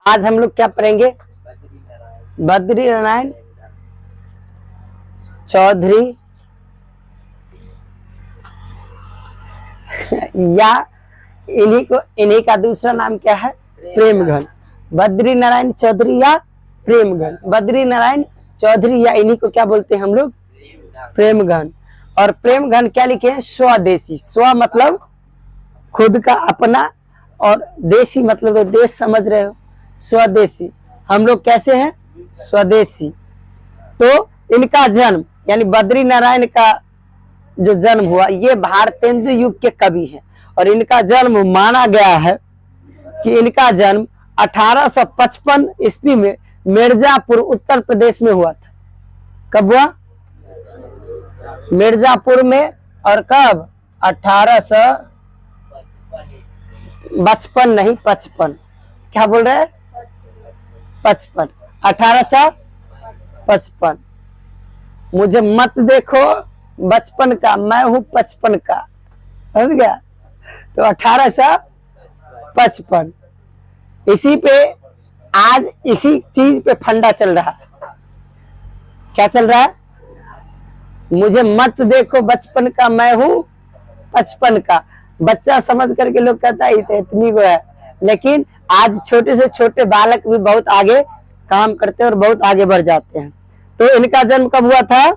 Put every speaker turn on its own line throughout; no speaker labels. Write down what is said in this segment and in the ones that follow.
आज हम लोग क्या पढ़ेंगे? बद्री नारायण चौधरी या इन्हीं का दूसरा नाम क्या है? प्रेमघन। बद्री नारायण चौधरी या प्रेमघन। बद्री नारायण चौधरी या इन्हीं को क्या बोलते हैं हम लोग? प्रेमघन। और प्रेमघन क्या लिखे हैं? स्वदेशी। स्व मतलब खुद का, अपना, और देशी मतलब तो देश समझ रहे हो, स्वदेशी। हम लोग कैसे हैं? स्वदेशी। तो इनका जन्म यानी बद्री नारायण का जो जन्म हुआ, ये भारतेंदु युग के कवि हैं। और इनका जन्म माना गया है कि इनका जन्म 1855 ईस्वी में मिर्जापुर उत्तर प्रदेश में हुआ था। कब हुआ? मिर्जापुर में। और कब? 1855 नहीं, 55। क्या बोल रहे हैं? 55। 1855। मुझे मत देखो बचपन का, मैं हूं 55 का, समझ गया? तो 1855। इसी पे आज इसी चीज पे फंडा चल रहा है। क्या चल रहा है? मुझे मत देखो बचपन का, मैं हूं 55 का। बच्चा समझ करके लोग कहता है इतनी को है, लेकिन आज छोटे से छोटे बालक भी बहुत आगे काम करते हैं और बहुत आगे बढ़ जाते हैं। तो इनका जन्म कब हुआ था?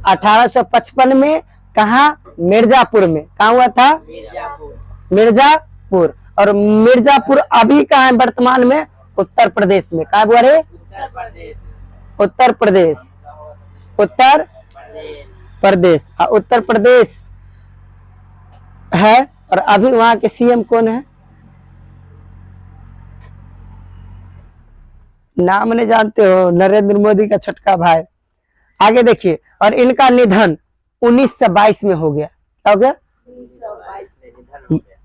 1855 में। कहा? मिर्जापुर में। कहा हुआ था? मिर्जापुर। और मिर्जापुर अभी कहाँ है वर्तमान में? उत्तर प्रदेश में। कहा हुआ रे? उत्तर प्रदेश। उत्तर प्रदेश। उत्तर प्रदेश है। और अभी वहां के सीएम कौन है? नाम नहीं जानते हो? नरेंद्र मोदी का छोटका भाई। आगे देखिए। और इनका निधन 1922 में हो गया। क्या हो गया?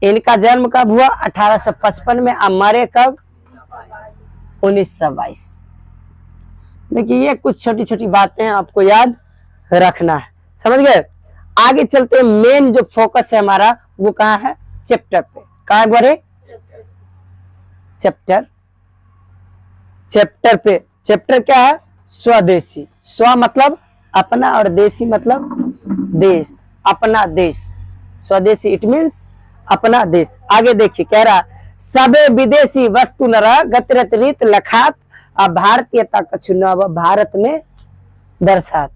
इनका जन्म कब हुआ? 1855 में। अब मरे कब? 1922। देखिए, ये कुछ छोटी छोटी बातें हैं, आपको याद रखना है। समझ गए? आगे चलते हैं। मेन जो फोकस है हमारा वो कहाँ है? चैप्टर पे। कहाँ है? चैप्टर। चैप्टर पे। चैप्टर क्या है? स्वदेशी। स्व मतलब अपना और देशी मतलब देश, अपना देश। स्वदेशी इट मीन्स अपना देश। आगे देखिए, कह रहा सबे विदेशी वस्तु नर गतिरत रीत लखात भारतीयता कछु नव भारत में दर्शात।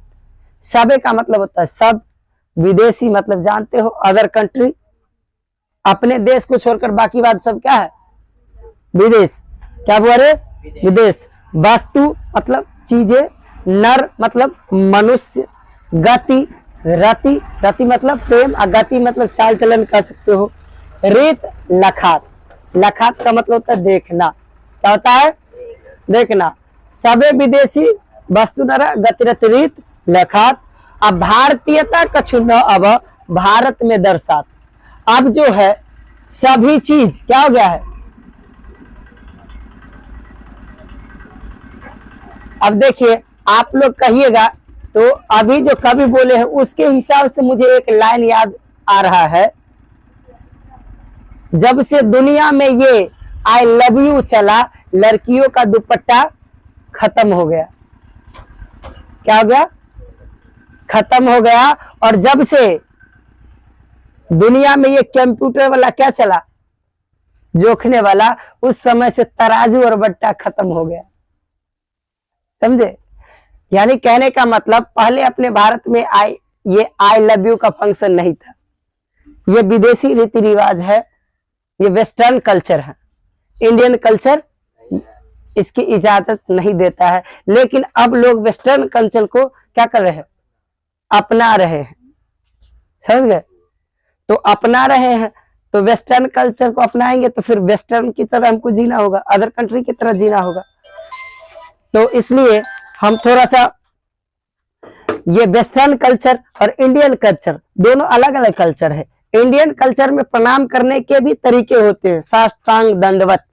सबे का मतलब होता है सब, विदेशी मतलब जानते हो अदर कंट्री, अपने देश को छोड़कर बाकी बात सब क्या है? विदेश। क्या बोल रहे? विदेश। वस्तु मतलब चीजें, नर मतलब मनुष्य, गति रति, रति मतलब प्रेम, और गति मतलब चाल चलन कह सकते हो। रीत लखात, लखात का मतलब होता है देखना। क्या होता है? देखना। सबे विदेशी वस्तु नर गतिरत रीत लखात अब भारतीयता कछु न अब भारत में दर्शात। अब जो है सभी चीज क्या हो गया है? अब देखिए, आप लोग कहिएगा तो अभी जो कवि बोले हैं उसके हिसाब से मुझे एक लाइन याद आ रहा है। जब से दुनिया में ये आई लव यू चला, लड़कियों का दुपट्टा खत्म हो गया। क्या हो गया? खत्म हो गया। और जब से दुनिया में ये कंप्यूटर वाला क्या चला, जोखने वाला, उस समय से तराजू और बट्टा खत्म हो गया। समझे? यानी कहने का मतलब पहले अपने भारत में ये आई लव यू का फंक्शन नहीं था। ये विदेशी रीति रिवाज है, ये वेस्टर्न कल्चर है। इंडियन कल्चर इसकी इजाजत नहीं देता है। लेकिन अब लोग वेस्टर्न कल्चर को क्या कर रहे हैं? अपना रहे हैं। समझ गए? तो अपना रहे हैं तो वेस्टर्न कल्चर को अपनाएंगे तो फिर वेस्टर्न की तरह हमको जीना होगा, अदर कंट्री की तरह जीना होगा। तो इसलिए हम थोड़ा सा ये वेस्टर्न कल्चर और इंडियन कल्चर दोनों अलग अलग कल्चर है। इंडियन कल्चर में प्रणाम करने के भी तरीके होते हैं, साष्टांग दंडवत।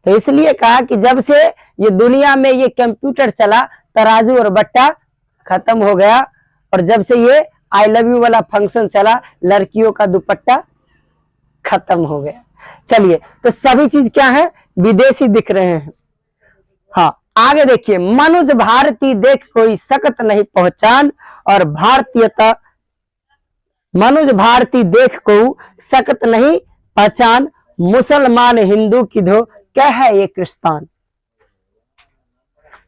तो इसलिए कहा कि जब से ये दुनिया में ये कंप्यूटर चला, तराजू और बट्टा खत्म हो गया। और जब से ये आई लव यू वाला फंक्शन चला, लड़कियों का दुपट्टा खत्म हो गया। चलिए, तो सभी चीज क्या है, विदेशी दिख रहे हैं। हाँ, आगे देखिए, मनुज भारती देख कोई सकत नहीं पहचान, और भारतीयता, मनुज भारती देख को सकत नहीं पहचान, मुसलमान हिंदू की धो क्या है ये क्रिस्तान।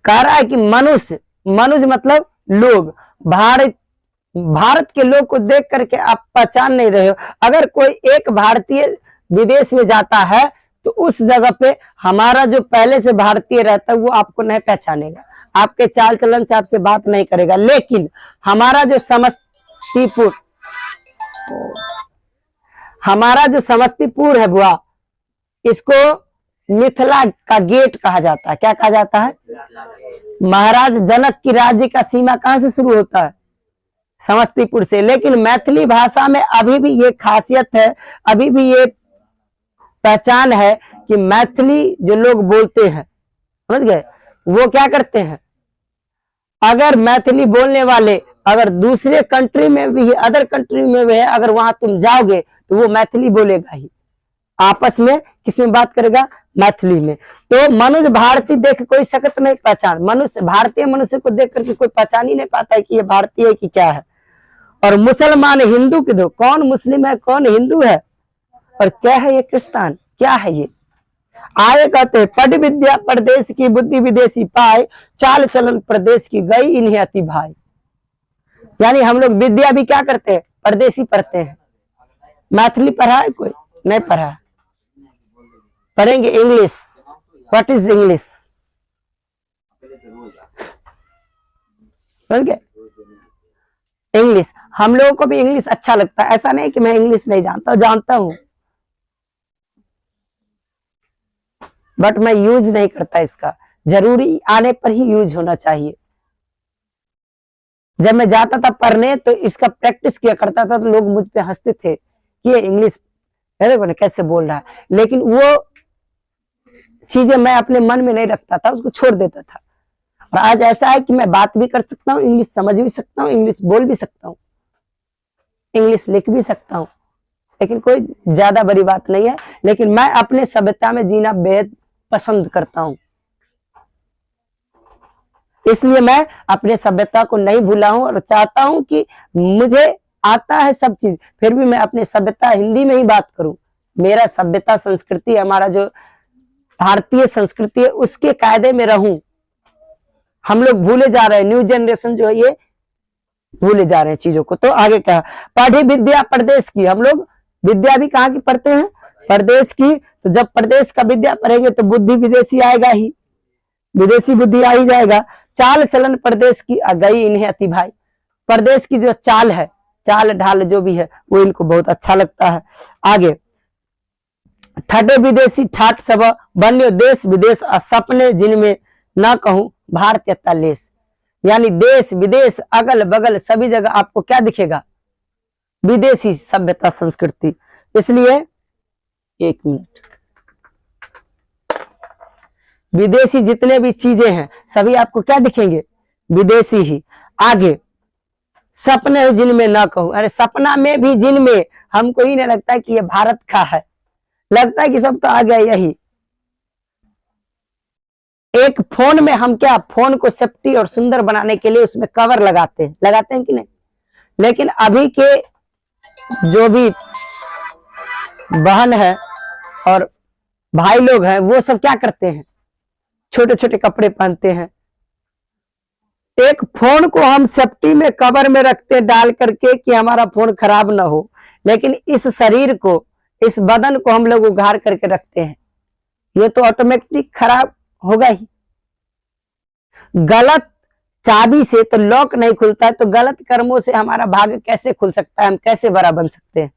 कह रहा है कि मनुष्य, मनुज मतलब लोग, भारत के लोग को देख करके आप पहचान नहीं रहे हो। अगर कोई एक भारतीय विदेश में जाता है तो उस जगह पे हमारा जो पहले से भारतीय रहता है वो आपको नहीं पहचानेगा, आपके चाल चलन से आपसे बात नहीं करेगा। लेकिन हमारा जो समस्तीपुर है बुआ, इसको मिथिला का गेट कहा जाता है। क्या कहा जाता है? महाराज जनक की राज्य का सीमा कहां से शुरू होता है? समस्तीपुर से। लेकिन मैथिली भाषा में अभी भी ये खासियत है, अभी भी ये पहचान है कि मैथिली जो लोग बोलते हैं, समझ गए, वो क्या करते हैं, अगर मैथिली बोलने वाले अगर दूसरे कंट्री में भी है, अदर कंट्री में भी है, अगर वहां तुम जाओगे तो वो मैथिली बोलेगा ही, आपस में किसमें बात करेगा? मैथिली में। तो मनुष्य भारतीय देख कोई सकत नहीं पहचान, मनुष्य भारतीय मनुष्य को देख करके कोई पहचान ही नहीं पाता है कि ये भारतीय है कि क्या है। और मुसलमान हिंदू के दो, कौन मुस्लिम है कौन हिंदू है, और क्या है ये क्रिस्तान, क्या है ये। आगे कहते पढ़ विद्या परदेश की बुद्धि विदेशी पाए, चाल चलन प्रदेश की गई इन्हें अति भाई। यानी हम लोग विद्या भी क्या करते हैं? परदेशी पढ़ते हैं। मैथिली पढ़ा है कोई? नहीं पढ़ा है। पढ़ेंगे इंग्लिश। What is English? समझ गए? इंग्लिश, हम लोगों को भी इंग्लिश अच्छा लगता है, ऐसा नहीं कि मैं इंग्लिश नहीं जानता, जानता हूं, बट मैं यूज नहीं करता इसका। जरूरी आने पर ही यूज होना चाहिए। जब मैं जाता था पढ़ने तो इसका प्रैक्टिस किया करता था, तो लोग मुझ पे हंसते थे कि ये इंग्लिश कैसे बोल रहा है। लेकिन वो चीजें मैं अपने मन में नहीं रखता था, उसको छोड़ देता था। और आज ऐसा है कि मैं बात भी कर सकता हूँ, इंग्लिश समझ भी सकता हूँ, इंग्लिश बोल भी सकता हूँ, इंग्लिश लिख भी सकता हूँ, लेकिन कोई ज्यादा बड़ी बात नहीं है। लेकिन मैं अपने सभ्यता में जीना बेहद पसंद करता हूं, इसलिए मैं अपने सभ्यता को नहीं भूला हूं और चाहता हूं कि मुझे आता है सब चीज, फिर भी मैं अपने सभ्यता हिंदी में ही बात करूं। मेरा सभ्यता संस्कृति, हमारा जो भारतीय संस्कृति है उसके कायदे में रहूं। हम लोग भूले जा रहे हैं, न्यू जनरेशन जो है ये भूले जा रहे हैं चीजों को। तो आगे क्या, पढ़ी विद्या प्रदेश की, हम लोग विद्या भी कहाँ की पढ़ते हैं? प्रदेश की। तो जब प्रदेश का विद्या पढ़ेंगे तो बुद्धि विदेशी आएगा ही, विदेशी बुद्धि आ ही जाएगा। चाल चलन प्रदेश की आ गई इन्हें अति भाई। प्रदेश की जो चाल है, चाल ढाल जो भी है वो इनको बहुत अच्छा लगता है। आगे, ठटे विदेशी ठाट सब बन्यो देश विदेश सपने जिनमें न कहूं भारतीयता लेस। यानी देश विदेश अगल बगल सभी जगह आपको क्या दिखेगा? विदेशी सभ्यता संस्कृति। इसलिए एक मिनट, विदेशी जितने भी चीजें हैं सभी आपको क्या दिखेंगे? विदेशी ही। आगे, सपने जिनमें ना कहूं, अरे सपना में भी जिनमें हमको ही नहीं लगता है कि ये भारत का है, लगता है कि सब तो आ गया यही। एक फोन में हम क्या, फोन को सेफ्टी और सुंदर बनाने के लिए उसमें कवर लगाते हैं कि नहीं? लेकिन अभी के जो भी बहन है और भाई लोग हैं वो सब क्या करते हैं? छोटे छोटे कपड़े पहनते हैं। एक फोन को हम सेफ्टी में कवर में रखते डाल करके कि हमारा फोन खराब ना हो, लेकिन इस शरीर को, इस बदन को हम लोग उघाड़ करके रखते हैं, ये तो ऑटोमेटिक खराब होगा ही। गलत चाबी से तो लॉक नहीं खुलता है, तो गलत कर्मों से हमारा भाग्य कैसे खुल सकता है? हम कैसे बड़ा बन सकते हैं?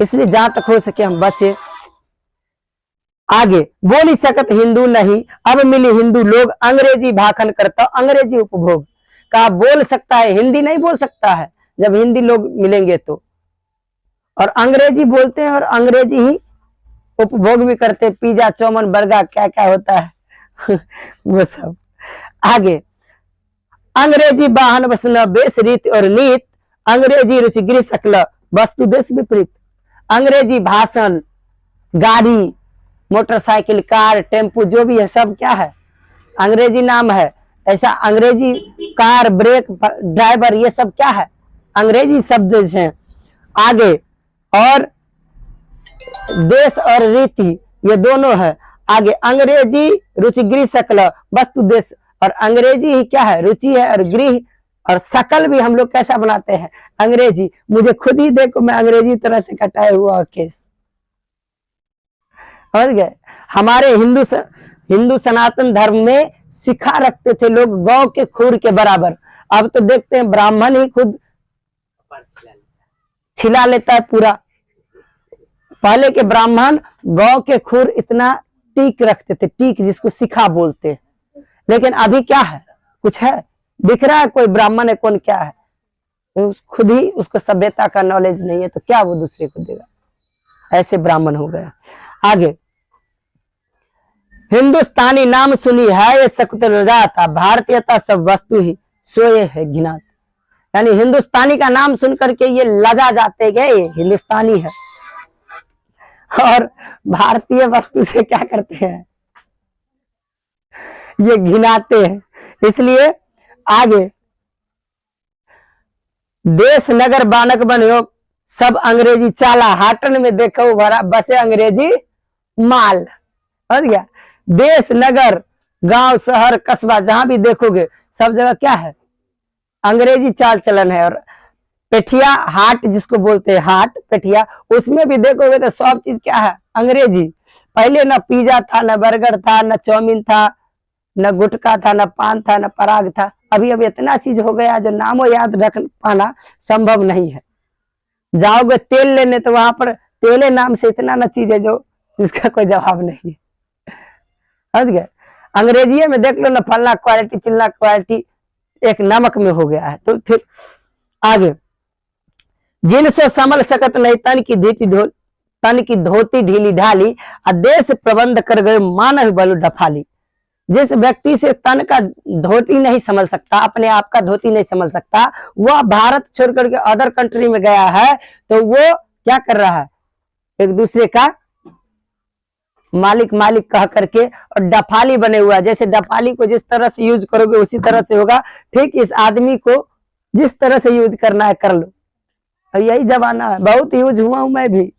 इसलिए जहां तक हो सके हम बचे। आगे, बोली सकत हिंदू नहीं अब मिली हिंदू लोग, अंग्रेजी भाखन करता अंग्रेजी उपभोग। का बोल सकता है, हिंदी नहीं बोल सकता है जब हिंदी लोग मिलेंगे तो, और अंग्रेजी बोलते हैं और अंग्रेजी ही उपभोग भी करते हैं। पिज्जा चौमन बर्गर क्या क्या होता है वो सब। आगे, अंग्रेजी वाहन वसन बेस रीत और नीत, अंग्रेजी रुचि गृह सकल वस्तु देश विपरीत। अंग्रेजी भाषण, गाड़ी, मोटरसाइकिल, कार, टेम्पू, जो भी है सब क्या है, अंग्रेजी नाम है। ऐसा अंग्रेजी कार, ब्रेक, ड्राइवर, ये सब क्या है, अंग्रेजी शब्द हैं। आगे, और देश और रीति, ये दोनों है। आगे, अंग्रेजी रुचिगृह शकल वस्तु देश, और अंग्रेजी ही क्या है, रुचि है, और गृह और शकल भी हम लोग कैसा बनाते हैं, अंग्रेजी। मुझे खुद ही देखो, मैं अंग्रेजी तरह से कटाए हुआ केस, समझ गए। हमारे हिंदू सनातन धर्म में शिखा रखते थे लोग गौ के खुर के बराबर। अब तो देखते हैं ब्राह्मण ही खुद छिला लेता है पूरा। पहले के ब्राह्मण गौ के खुर इतना टीक रखते थे, टीक जिसको शिखा बोलते। लेकिन अभी क्या है, कुछ है दिख रहा है कोई ब्राह्मण है कौन क्या है, तो खुद ही उसको सभ्यता का नॉलेज नहीं है, तो क्या वो दूसरे को देगा, ऐसे ब्राह्मण हो गए। आगे, हिंदुस्तानी नाम सुनी है ये सकुतल जाता, भारतीयता सब वस्तु ही सोए है घिनात। यानी हिंदुस्तानी का नाम सुन करके ये लजा जाते गए, हिंदुस्तानी है, और भारतीय वस्तु से क्या करते हैं, ये घिनाते हैं। इसलिए आगे, देश नगर बानक बनो सब अंग्रेजी चाला, हाटन में देखो भरा बसे अंग्रेजी माल, समझ गया। देश नगर गांव शहर कस्बा जहां भी देखोगे सब जगह क्या है, अंग्रेजी चाल चलन है। और पेठिया हाट जिसको बोलते हैं, हाट पेठिया, उसमें भी देखोगे तो सब चीज क्या है, अंग्रेजी। पहले न पिज्जा था, न बर्गर था, न चाउमीन था, न गुटखा था, न पान था, न पराग था। अभी अब इतना चीज हो गया जो नामों याद रख पाना संभव नहीं है। जाओगे तेल लेने तो वहां पर तेले नाम से इतना न चीज है जो इसका कोई जवाब नहीं है, समझ गए। अंग्रेजी में देख लो ना, फलना क्वालिटी चिल्ला क्वालिटी एक नमक में हो गया है। तो फिर आगे, जिनसे संभल सकत नहीं तन की धोती ढीली ढाली, देश प्रबंध कर गए मानव बलु डफाली। जिस व्यक्ति से तन का धोती नहीं संभल सकता, अपने आप का धोती नहीं संभल सकता, वह भारत छोड़ करके अदर कंट्री में गया है, तो वो क्या कर रहा है, एक दूसरे का मालिक मालिक कह करके और डफाली बने हुआ। जैसे डफाली को जिस तरह से यूज करोगे उसी तरह से होगा, ठीक इस आदमी को जिस तरह से यूज करना है कर लो। और यही जमाना है, बहुत यूज हुआ हूं मैं भी,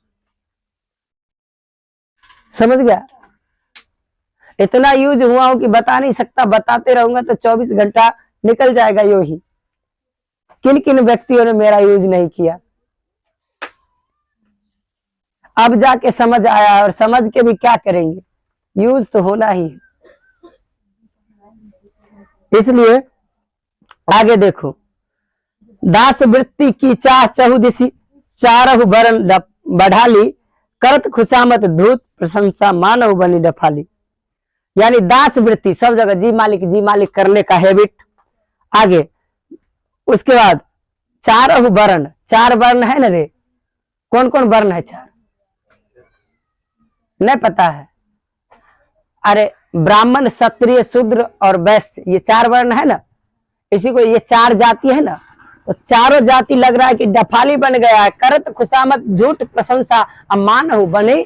समझ गया। इतना यूज हुआ हूं कि बता नहीं सकता, बताते रहूंगा तो 24 घंटा निकल जाएगा। यो ही किन किन व्यक्तियों ने मेरा यूज नहीं किया, अब जाके समझ आया, और समझ के भी क्या करेंगे, यूज तो होना ही है। इसलिए आगे देखो, दास वृत्ति की चाह चहुदिशी, चारहु बरन बढ़ाली, करत खुशामत धूत प्रशंसा मानव बनी डफाली। यानी दास वृत्ति, सब जगह जी मालिक करने का हैबिट। आगे उसके बाद चारहु वर्ण, 4 वर्ण है ना रे, कौन कौन वर्ण है 4, नहीं पता है। अरे ब्राह्मण क्षत्रिय शूद्र और वैश्य, ये 4 वर्ण है ना, इसी को ये 4 जाति है ना, तो चारों जाति लग रहा है कि डफाली बन गया है। करत खुशामत झूठ प्रशंसा अमान हो बने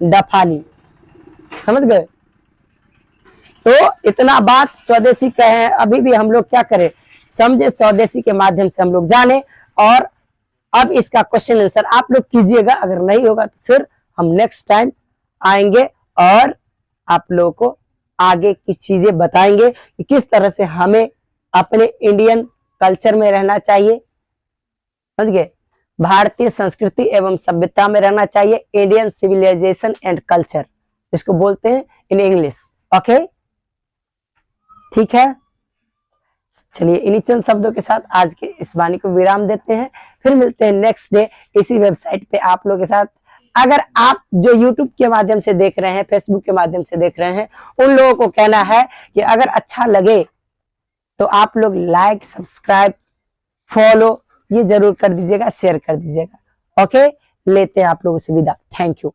डफाली, समझ गए। तो इतना बात स्वदेशी कहे, अभी भी हम लोग क्या करें, समझे, स्वदेशी के माध्यम से हम लोग जाने। और अब इसका क्वेश्चन आंसर आप लोग कीजिएगा, अगर नहीं होगा तो फिर हम नेक्स्ट टाइम आएंगे और आप लोगों को आगे की चीजें बताएंगे कि किस तरह से हमें अपने इंडियन कल्चर में रहना चाहिए, समझ गए, भारतीय संस्कृति एवं सभ्यता में रहना चाहिए, इंडियन सिविलाइजेशन एंड कल्चर इसको बोलते हैं इन इंग्लिश। ओके, ठीक है, चलिए इन्हीं चंद शब्दों के साथ आज के इस वाणी को विराम देते हैं। फिर मिलते हैं नेक्स्ट डे इसी वेबसाइट पे आप लोगों के साथ। अगर आप जो YouTube के माध्यम से देख रहे हैं, Facebook के माध्यम से देख रहे हैं, उन लोगों को कहना है कि अगर अच्छा लगे तो आप लोग लाइक, सब्सक्राइब, फॉलो ये जरूर कर दीजिएगा, शेयर कर दीजिएगा। ओके, लेते हैं आप लोगों से विदा। Thank you.